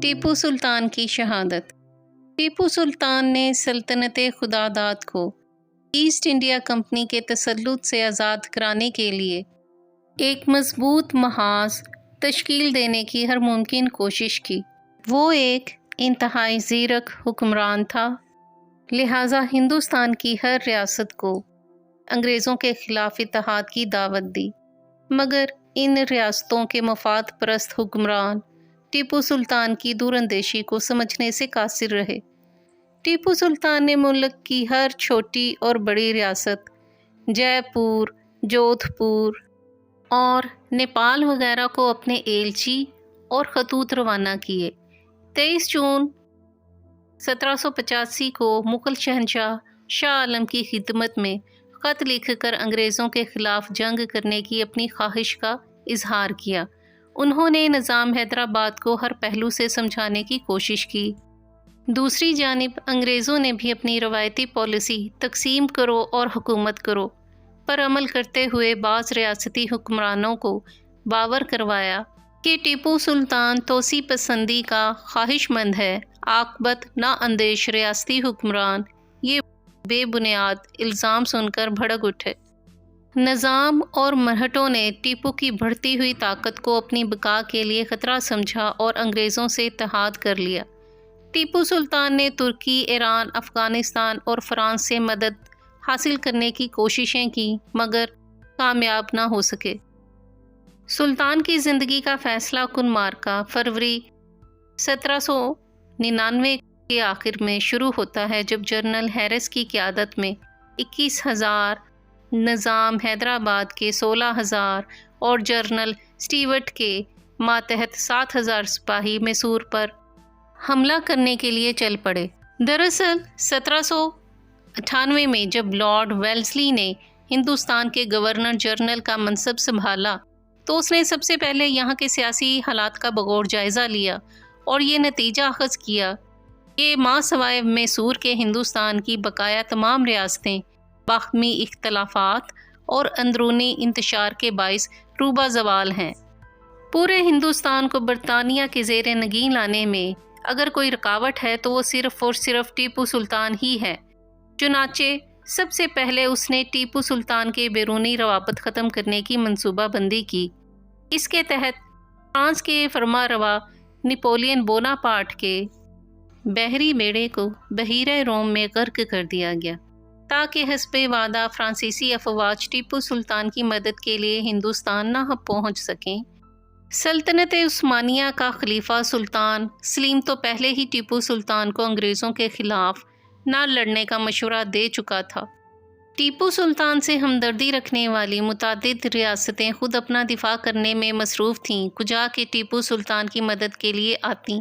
ٹیپو سلطان کی شہادت۔ ٹیپو سلطان نے سلطنت خداداد کو ایسٹ انڈیا کمپنی کے تسلط سے آزاد کرانے کے لیے ایک مضبوط محاذ تشکیل دینے کی ہر ممکن کوشش کی۔ وہ ایک انتہائی زیرک حکمران تھا، لہٰذا ہندوستان کی ہر ریاست کو انگریزوں کے خلاف اتحاد کی دعوت دی، مگر ان ریاستوں کے مفاد پرست حکمران ٹیپو سلطان کی دور اندیشی کو سمجھنے سے قاصر رہے۔ ٹیپو سلطان نے ملک کی ہر چھوٹی اور بڑی ریاست، جے پور، جودھ پور اور نیپال وغیرہ کو اپنے ایلچی اور خطوط روانہ کیے۔ 23 جون 1785 کو مغل شہنشاہ شاہ عالم کی خدمت میں خط لکھ کر انگریزوں کے خلاف جنگ کرنے کی اپنی خواہش کا اظہار کیا۔ انہوں نے نظام حیدرآباد کو ہر پہلو سے سمجھانے کی کوشش کی۔ دوسری جانب انگریزوں نے بھی اپنی روایتی پالیسی تقسیم کرو اور حکومت کرو پر عمل کرتے ہوئے بعض ریاستی حکمرانوں کو باور کروایا کہ ٹیپو سلطان توسیع پسندی کا خواہش مند ہے۔ عاقبت نا اندیش ریاستی حکمران یہ بے بنیاد الزام سن کر بھڑک اٹھے۔ نظام اور مرہٹوں نے ٹیپو کی بڑھتی ہوئی طاقت کو اپنی بقا کے لیے خطرہ سمجھا اور انگریزوں سے اتحاد کر لیا۔ ٹیپو سلطان نے ترکی، ایران، افغانستان اور فرانس سے مدد حاصل کرنے کی کوششیں کی مگر کامیاب نہ ہو سکے۔ سلطان کی زندگی کا فیصلہ کن معرکہ فروری 1799 کے آخر میں شروع ہوتا ہے جب جنرل ہیرس کی قیادت میں 21,000 نظام حیدرآباد کے 16,000 اور جنرل اسٹیورٹ کے ماتحت 7,000 سپاہی میسور پر حملہ کرنے کے لیے چل پڑے۔ دراصل 1798 میں جب لارڈ ویلزلی نے ہندوستان کے گورنر جنرل کا منصب سنبھالا تو اس نے سب سے پہلے یہاں کے سیاسی حالات کا بغور جائزہ لیا اور یہ نتیجہ اخذ کیا کہ ماں سوائے میسور کے ہندوستان کی بقایا تمام ریاستیں باہمی اختلافات اور اندرونی انتشار کے باعث روبہ زوال ہیں۔ پورے ہندوستان کو برطانیہ کے زیر نگین لانے میں اگر کوئی رکاوٹ ہے تو وہ صرف اور صرف ٹیپو سلطان ہی ہے۔ چنانچہ سب سے پہلے اس نے ٹیپو سلطان کے بیرونی روابط ختم کرنے کی منصوبہ بندی کی۔ اس کے تحت فرانس کے فرما روا نپولین بوناپارٹ کے بحری بیڑے کو بحیرہ روم میں غرق کر دیا گیا تاکہ حسب وعدہ فرانسیسی افواج ٹیپو سلطان کی مدد کے لیے ہندوستان نہ پہنچ سکیں۔ سلطنت عثمانیہ کا خلیفہ سلطان سلیم تو پہلے ہی ٹیپو سلطان کو انگریزوں کے خلاف نہ لڑنے کا مشورہ دے چکا تھا۔ ٹیپو سلطان سے ہمدردی رکھنے والی متعدد ریاستیں خود اپنا دفاع کرنے میں مصروف تھیں، کجا کہ ٹیپو سلطان کی مدد کے لیے آتیں۔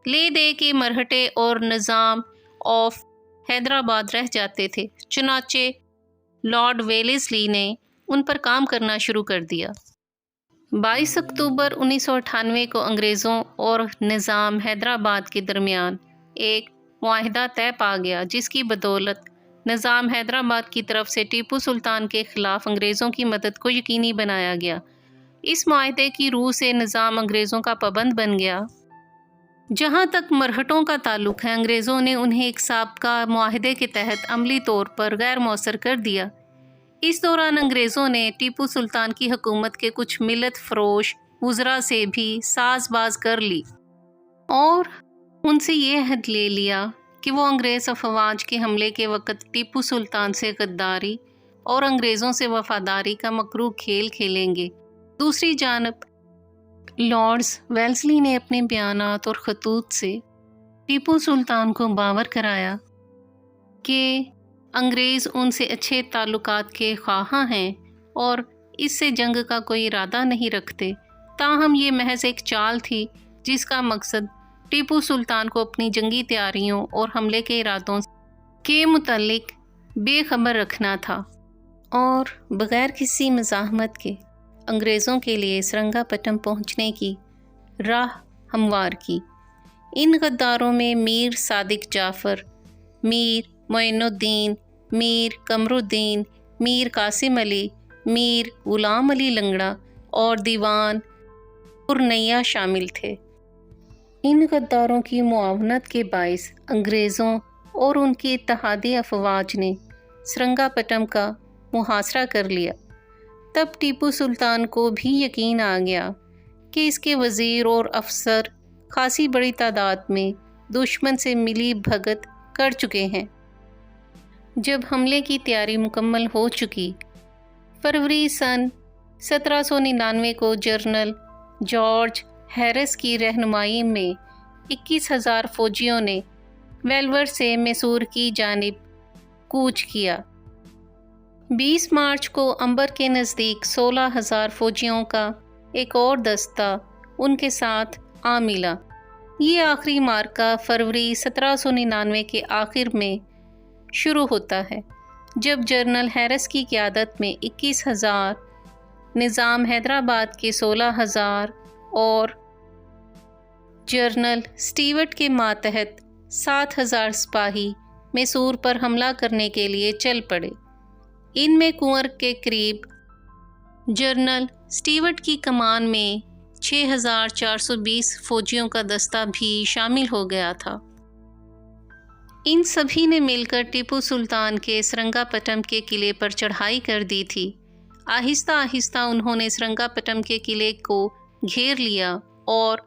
لے دے کے مرہٹے اور نظام آف حیدرآباد رہ جاتے تھے، چنانچہ لارڈ ویلزلی نے ان پر کام کرنا شروع کر دیا۔ 22 اکتوبر 1998 کو انگریزوں اور نظام حیدرآباد کے درمیان ایک معاہدہ طے پا گیا جس کی بدولت نظام حیدرآباد کی طرف سے ٹیپو سلطان کے خلاف انگریزوں کی مدد کو یقینی بنایا گیا۔ اس معاہدے کی روح سے نظام انگریزوں کا پابند بن گیا۔ جہاں تک مرہٹوں کا تعلق ہے، انگریزوں نے انہیں ایک سابقہ معاہدے کے تحت عملی طور پر غیر مؤثر کر دیا۔ اس دوران انگریزوں نے ٹیپو سلطان کی حکومت کے کچھ ملت فروش وزراء سے بھی ساز باز کر لی اور ان سے یہ عہد لے لیا کہ وہ انگریز افواج کے حملے کے وقت ٹیپو سلطان سے غداری اور انگریزوں سے وفاداری کا مکروہ کھیل کھیلیں گے۔ دوسری جانب لارڈز ویلزلی نے اپنے بیانات اور خطوط سے ٹیپو سلطان کو باور کرایا کہ انگریز ان سے اچھے تعلقات کے خواہاں ہیں اور اس سے جنگ کا کوئی ارادہ نہیں رکھتے، تاہم یہ محض ایک چال تھی جس کا مقصد ٹیپو سلطان کو اپنی جنگی تیاریوں اور حملے کے ارادوں کے متعلق بے خبر رکھنا تھا اور بغیر کسی مزاحمت کے انگریزوں کے لیے سرنگا پٹم پہنچنے کی راہ ہموار کی۔ ان غداروں میں میر صادق جعفر، میر معین الدین، میر قمر الدین، میر قاسم علی، میر غلام علی لنگڑا اور دیوان پورنیہ شامل تھے۔ ان غداروں کی معاونت کے باعث انگریزوں اور ان کی اتحادی افواج نے سرنگا پٹم کا محاصرہ کر لیا۔ تب ٹیپو سلطان کو بھی یقین آ گیا کہ اس کے وزیر اور افسر خاصی بڑی تعداد میں دشمن سے ملی بھگت کر چکے ہیں۔ جب حملے کی تیاری مکمل ہو چکی، فروری سن 1799 کو جنرل جارج ہیرس کی رہنمائی میں 21,000 فوجیوں نے ویلور سے میسور کی جانب کوچ کیا۔ 20 مارچ کو امبر کے نزدیک 16,000 فوجیوں کا ایک اور دستہ ان کے ساتھ آ ملا۔ یہ آخری معرکہ فروری 1799 کے آخر میں شروع ہوتا ہے، جب جنرل ہیرس کی قیادت میں 21,000 نظام حیدرآباد کے 16,000 اور جنرل اسٹیورٹ کے ماتحت 7,000 سپاہی میسور پر حملہ کرنے کے لیے چل پڑے۔ ان میں کنور کے قریب جنرل اسٹیورٹ کی کمان میں 6,420 فوجیوں کا دستہ بھی شامل ہو گیا تھا۔ ان سبھی نے مل کر ٹیپو سلطان کے سرنگا پٹم کے قلعے پر چڑھائی کر دی تھی۔ آہستہ آہستہ انہوں نے سرنگا پٹم کے قلعے کو گھیر لیا اور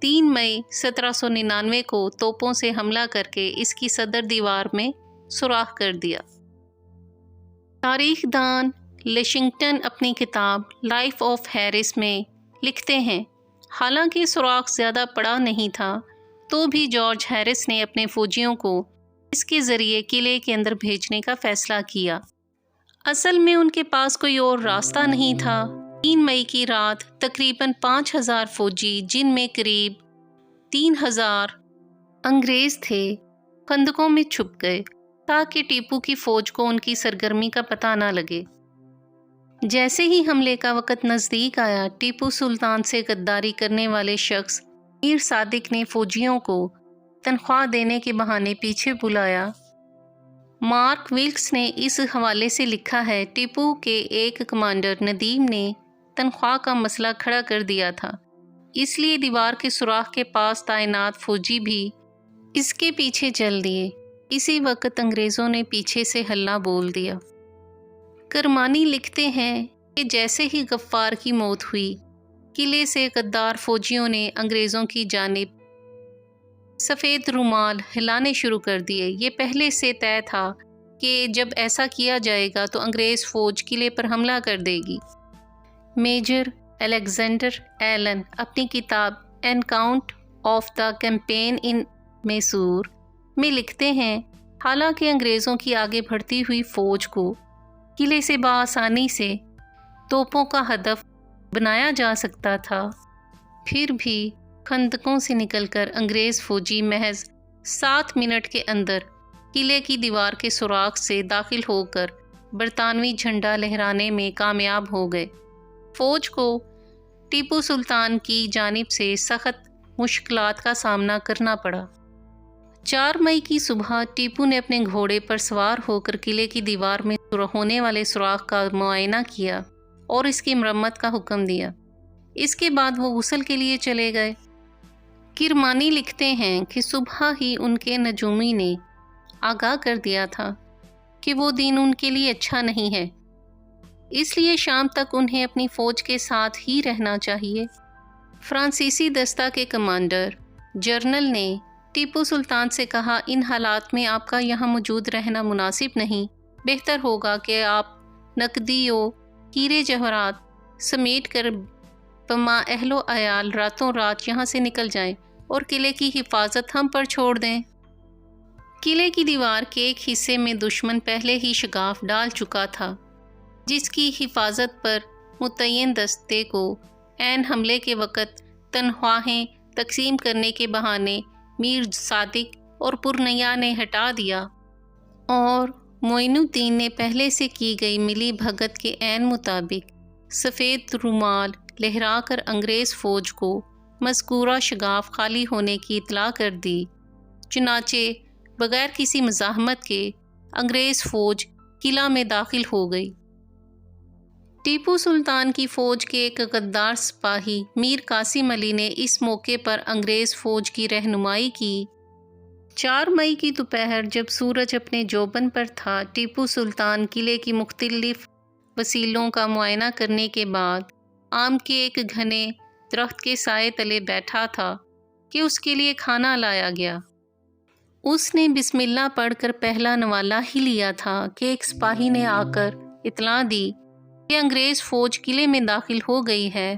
3 مئی 1799 کو توپوں سے حملہ کر کے اس کی صدر دیوار میں سوراخ کر دیا۔ تاریخ دان لشنگٹن اپنی کتاب لائف آف ہیرس میں لکھتے ہیں، حالانکہ سوراخ زیادہ بڑا نہیں تھا تو بھی جارج ہیرس نے اپنے فوجیوں کو اس کے ذریعے قلعے کے اندر بھیجنے کا فیصلہ کیا۔ اصل میں ان کے پاس کوئی اور راستہ نہیں تھا۔ 3 مئی کی رات تقریباً 5,000 فوجی، جن میں قریب 3,000 انگریز تھے، خندقوں میں چھپ گئے تاکہ ٹیپو کی فوج کو ان کی سرگرمی کا پتہ نہ لگے۔ جیسے ہی حملے کا وقت نزدیک آیا، ٹیپو سلطان سے غداری کرنے والے شخص میر صادق نے فوجیوں کو تنخواہ دینے کے بہانے پیچھے بلایا۔ مارک ویلکس نے اس حوالے سے لکھا ہے، ٹیپو کے ایک کمانڈر ندیم نے تنخواہ کا مسئلہ کھڑا کر دیا تھا، اس لیے دیوار کے سوراخ کے پاس تعینات فوجی بھی اس کے پیچھے چل دیے۔ اسی وقت انگریزوں نے پیچھے سے ہلہ بول دیا۔ کرمانی لکھتے ہیں کہ جیسے ہی غفار کی موت ہوئی، قلعے سے غدار فوجیوں نے انگریزوں کی جانب سفید رومال ہلانے شروع کر دیے۔ یہ پہلے سے طے تھا کہ جب ایسا کیا جائے گا تو انگریز فوج قلعے پر حملہ کر دے گی۔ میجر الیگزینڈر ایلن اپنی کتاب an account of the campaign in Mysore میں لکھتے ہیں، حالانکہ انگریزوں کی آگے بڑھتی ہوئی فوج کو قلعے سے بآسانی سے توپوں کا ہدف بنایا جا سکتا تھا، پھر بھی خندقوں سے نکل کر انگریز فوجی محض 7 منٹ کے اندر قلعے کی دیوار کے سوراخ سے داخل ہو کر برطانوی جھنڈا لہرانے میں کامیاب ہو گئے۔ فوج کو ٹیپو سلطان کی جانب سے سخت مشکلات کا سامنا کرنا پڑا۔ 4 مئی کی صبح ٹیپو نے اپنے گھوڑے پر سوار ہو کر قلعے کی دیوار میں ہونے والے سوراخ کا معائنہ کیا اور اس کی مرمت کا حکم دیا۔ اس کے بعد وہ غسل کے لیے چلے گئے۔ کرمانی لکھتے ہیں کہ صبح ہی ان کے نجومی نے آگاہ کر دیا تھا کہ وہ دن ان کے لیے اچھا نہیں ہے، اس لیے شام تک انہیں اپنی فوج کے ساتھ ہی رہنا چاہیے۔ فرانسیسی دستہ کے کمانڈر جنرل نے ٹیپو سلطان سے کہا، ان حالات میں آپ کا یہاں موجود رہنا مناسب نہیں، بہتر ہوگا کہ آپ نقدی و ہیرے جواہرات سمیٹ کر بما اہل و عیال راتوں رات یہاں سے نکل جائیں اور قلعے کی حفاظت ہم پر چھوڑ دیں۔ قلعے کی دیوار کے ایک حصے میں دشمن پہلے ہی شگاف ڈال چکا تھا، جس کی حفاظت پر متعین دستے کو عین حملے کے وقت تنخواہیں تقسیم کرنے کے بہانے میر صادق اور پورنیا نے ہٹا دیا، اور معین الدین نے پہلے سے کی گئی ملی بھگت کے عین مطابق سفید رومال لہرا کر انگریز فوج کو مذکورہ شگاف خالی ہونے کی اطلاع کر دی۔ چنانچہ بغیر کسی مزاحمت کے انگریز فوج قلعہ میں داخل ہو گئی۔ ٹیپو سلطان کی فوج کے ایک غدار سپاہی میر قاسم علی نے اس موقع پر انگریز فوج کی رہنمائی کی۔ 4 مئی کی دوپہر جب سورج اپنے جوبن پر تھا، ٹیپو سلطان قلعے کی مختلف وسیلوں کا معائنہ کرنے کے بعد آم کے ایک گھنے درخت کے سائے تلے بیٹھا تھا کہ اس کے لیے کھانا لایا گیا۔ اس نے بسم اللہ پڑھ کر پہلا نوالا ہی لیا تھا کہ ایک سپاہی نے آ کر اطلاع دی کہ انگریز فوج قلعے میں داخل ہو گئی ہے۔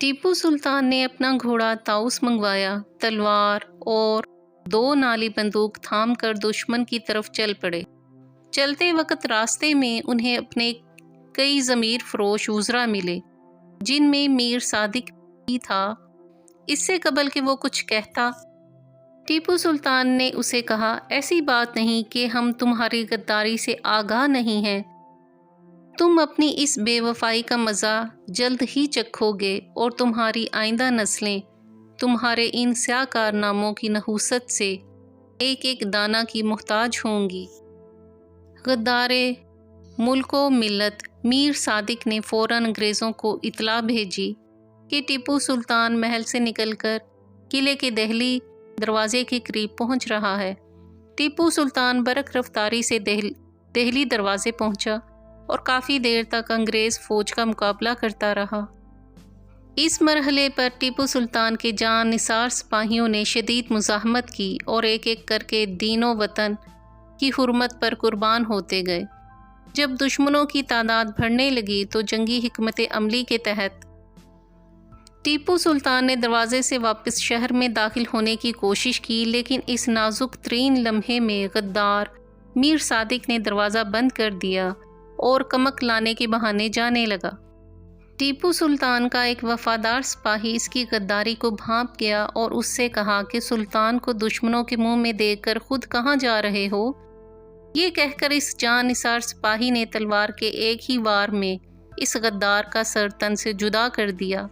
ٹیپو سلطان نے اپنا گھوڑا طاؤس منگوایا، تلوار اور 2 نالی بندوق تھام کر دشمن کی طرف چل پڑے۔ چلتے وقت راستے میں انہیں اپنے کئی ضمیر فروش وزراء ملے، جن میں میر صادق بھی تھا۔ اس سے قبل کہ وہ کچھ کہتا، ٹیپو سلطان نے اسے کہا، ایسی بات نہیں کہ ہم تمہاری غداری سے آگاہ نہیں ہیں۔ تم اپنی اس بے وفائی کا مزہ جلد ہی چکھو گے اور تمہاری آئندہ نسلیں تمہارے ان سیاہ کارناموں کی نحوست سے ایک ایک دانہ کی محتاج ہوں گی۔ غدار ملک و ملت میر صادق نے فوراً انگریزوں کو اطلاع بھیجی کہ ٹیپو سلطان محل سے نکل کر قلعے کے دہلی دروازے کے قریب پہنچ رہا ہے۔ ٹیپو سلطان برق رفتاری سے دہلی دروازے پہنچا اور کافی دیر تک انگریز فوج کا مقابلہ کرتا رہا۔ اس مرحلے پر ٹیپو سلطان کے جاں نثار سپاہیوں نے شدید مزاحمت کی اور ایک ایک کر کے دین و وطن کی حرمت پر قربان ہوتے گئے۔ جب دشمنوں کی تعداد بڑھنے لگی تو جنگی حکمت عملی کے تحت ٹیپو سلطان نے دروازے سے واپس شہر میں داخل ہونے کی کوشش کی، لیکن اس نازک ترین لمحے میں غدار میر صادق نے دروازہ بند کر دیا اور کمک لانے کے بہانے جانے لگا۔ ٹیپو سلطان کا ایک وفادار سپاہی اس کی غداری کو بھانپ گیا اور اس سے کہا کہ سلطان کو دشمنوں کے منہ میں دیکھ کر خود کہاں جا رہے ہو؟ یہ کہہ کر اس جاں نثار سپاہی نے تلوار کے ایک ہی وار میں اس غدار کا سر تن سے جدا کر دیا۔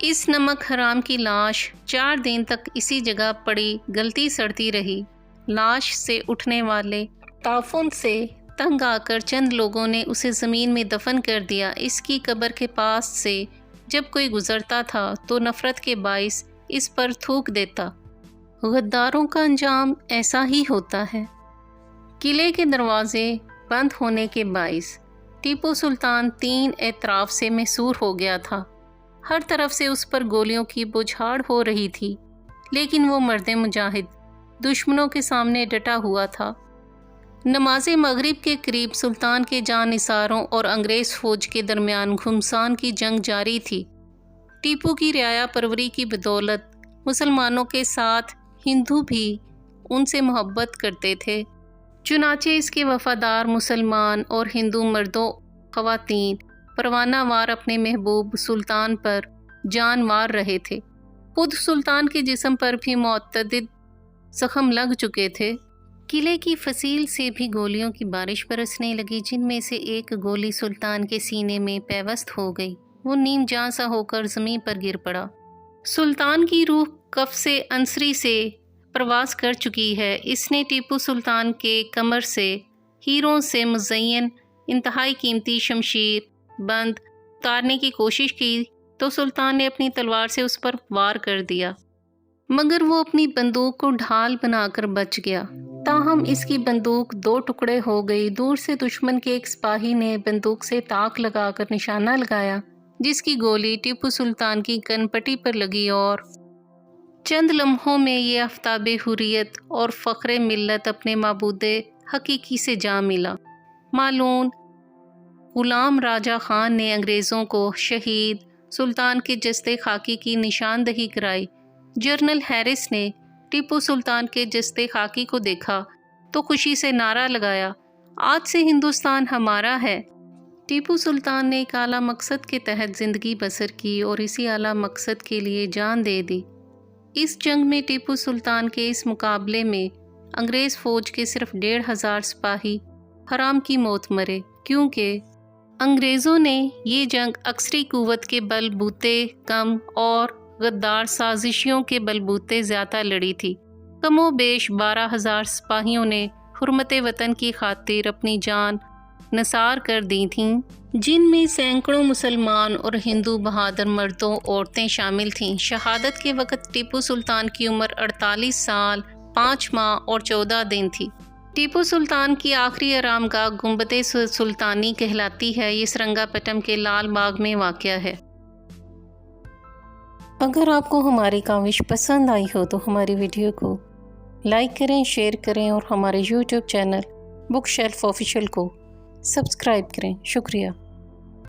اس نمک حرام کی لاش 4 دن تک اسی جگہ پڑی گلتی سڑتی رہی۔ لاش سے اٹھنے والے تعفن سے تنگ آ کر چند لوگوں نے اسے زمین میں دفن کر دیا۔ اس کی قبر کے پاس سے جب کوئی گزرتا تھا تو نفرت کے باعث اس پر تھوک دیتا۔ غداروں کا انجام ایسا ہی ہوتا ہے۔ قلعے کے دروازے بند ہونے کے باعث ٹیپو سلطان 3 اطراف سے محصور ہو گیا تھا۔ ہر طرف سے اس پر گولیوں کی بوچھاڑ ہو رہی تھی، لیکن وہ مرد مجاہد دشمنوں کے سامنے ڈٹا ہوا تھا۔ نماز مغرب کے قریب سلطان کے جاں نثاروں اور انگریز فوج کے درمیان گھمسان کی جنگ جاری تھی۔ ٹیپو کی رعایا پروری کی بدولت مسلمانوں کے ساتھ ہندو بھی ان سے محبت کرتے تھے، چنانچہ اس کے وفادار مسلمان اور ہندو مردوں خواتین پروانہ وار اپنے محبوب سلطان پر جان مار رہے تھے۔ خود سلطان کے جسم پر بھی متعدد زخم لگ چکے تھے۔ قلعے کی فصیل سے بھی گولیوں کی بارش برسنے لگی، جن میں سے ایک گولی سلطان کے سینے میں پیوست ہو گئی۔ وہ نیم جاں سا ہو کر زمین پر گر پڑا۔ سلطان کی روح قفس عنصری سے پرواز کر چکی ہے۔ اس نے ٹیپو سلطان کے کمر سے ہیروں سے مزین انتہائی قیمتی شمشیر بند اتارنے کی کوشش کی تو سلطان نے اپنی تلوار سے اس پر وار کر دیا، مگر وہ اپنی بندوق کو ڈھال بنا کر بچ گیا۔ تاہم اس کی بندوق 2 ٹکڑے ہو گئی۔ دور سے دشمن کے ایک سپاہی نے بندوق سے تاک لگا کر نشانہ لگایا، جس کی گولی ٹیپو سلطان کی گن پٹی پر لگی اور چند لمحوں میں یہ آفتاب حریت اور فخر ملت اپنے معبود حقیقی سے جا ملا۔ مالون غلام راجہ خان نے انگریزوں کو شہید سلطان کے جسد خاکی کی نشاندہی کرائی۔ جنرل ہیرس نے ٹیپو سلطان کے جسد خاکی کو دیکھا تو خوشی سے نعرہ لگایا، آج سے ہندوستان ہمارا ہے۔ ٹیپو سلطان نے ایک اعلیٰ مقصد کے تحت زندگی بسر کی اور اسی اعلیٰ مقصد کے لیے جان دے دی۔ اس جنگ میں ٹیپو سلطان کے اس مقابلے میں انگریز فوج کے صرف 1,500 سپاہی حرام کی موت مرے، کیونکہ انگریزوں نے یہ جنگ عسکری قوت کے بل بوتے کم اور غدار سازشیوں کے بل بوتے زیادہ لڑی تھی۔ کم و بیش 12,000 سپاہیوں نے حرمت وطن کی خاطر اپنی جان نثار کر دی تھیں، جن میں سینکڑوں مسلمان اور ہندو بہادر مردوں عورتیں شامل تھیں۔ شہادت کے وقت ٹیپو سلطان کی عمر 48 سال 5 ماہ اور 14 دن تھی۔ ٹیپو سلطان کی آخری آرام گاہ گنبد سلطانی کہلاتی ہے۔ یہ سرنگا پٹم کے لال باغ میں واقع ہے۔ اگر آپ کو ہماری کاوش پسند آئی ہو تو ہماری ویڈیو کو لائک کریں، شیئر کریں اور ہمارے YouTube channel book shelf official کو سبسکرائب کریں۔ شکریہ۔